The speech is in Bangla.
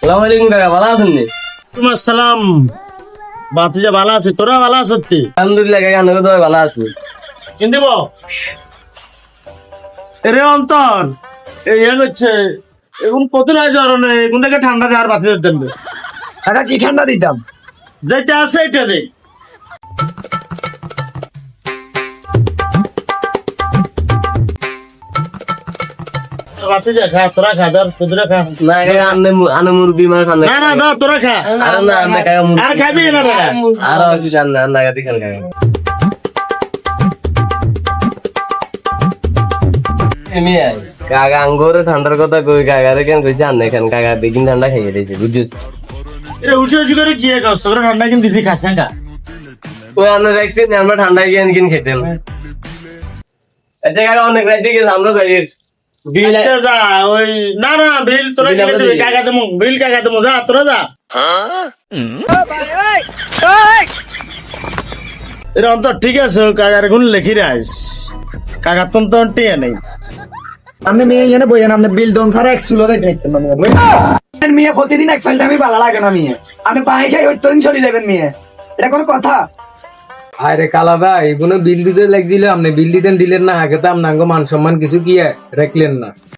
সালাম আলাইকুম কাকা, ভালো আছেন নি? তোমার সালাম। বাতিজা ভালো আছে, তোরা ভালো আছো? আলহামদুলিল্লাহ কাকা, আমরা তো ভালো আছি। কিন্তু এরে অন্তর এই হচ্ছে এখন কত নাই জ্বর নেই, কোন থেকে ঠান্ডা দেওয়ার বাতি দেন কাকা কি ঠান্ডা দিতাম? যেটা আছে এটা দে। বাতিজা খা, তোরা খা, ধর তোরা খা। না কাকা, আনে মুরগি মার খান না না দাও, তোরা খা। আরে না না কাকা, আর খাবি না রে? আরো কিছু খান না, না কাকা খান কাকা। মিয়া কাকা আঙ্গুরে ঠান্ডার কথা কই, কাকা রে কেন কইছে আনে খান, কাকা বেগিন ঠান্ডা খাইয়ে দিয়েছে বুঝছিস। এ উঠে উঠে করে কি কষ্ট করে ঠান্ডা কিন দিছি খাসেন কা? ওই আনে রাখছি আমরা ঠান্ডা কিন খেতাম। এটা কাকা অনেক রাইতে গেছে, আমরা যাই বিল। আচ্ছা যা, ওই না না বিল তোরা বিল কিনে আমরা দিবি, দিই। কাকা দেবো বিল, কাকা দেবো, যা তোরা যা। এর অন্তর ঠিক আছে, কাকার এখন লেখি রাইস, কাকার তো টিয়া নেই। আপনি মেয়ে এখানে বইয়েন, আপনি বিল দন ছাড়া এক চুলো দেখে মেয়ে প্রতিদিন এক ফাইলটা আমি ভালো লাগে না মেয়ে, আপনি পানি খাই ওই তৈন চলে যাবেন মেয়ে, এটা কোনো কথা? আরে কালাদা এগুলো বিল দিতে লাগছিল, আপনি বিল দিতেন দিলেন না, আগে তো আপনার মান সম্মান কিছু কি রাখলেন না।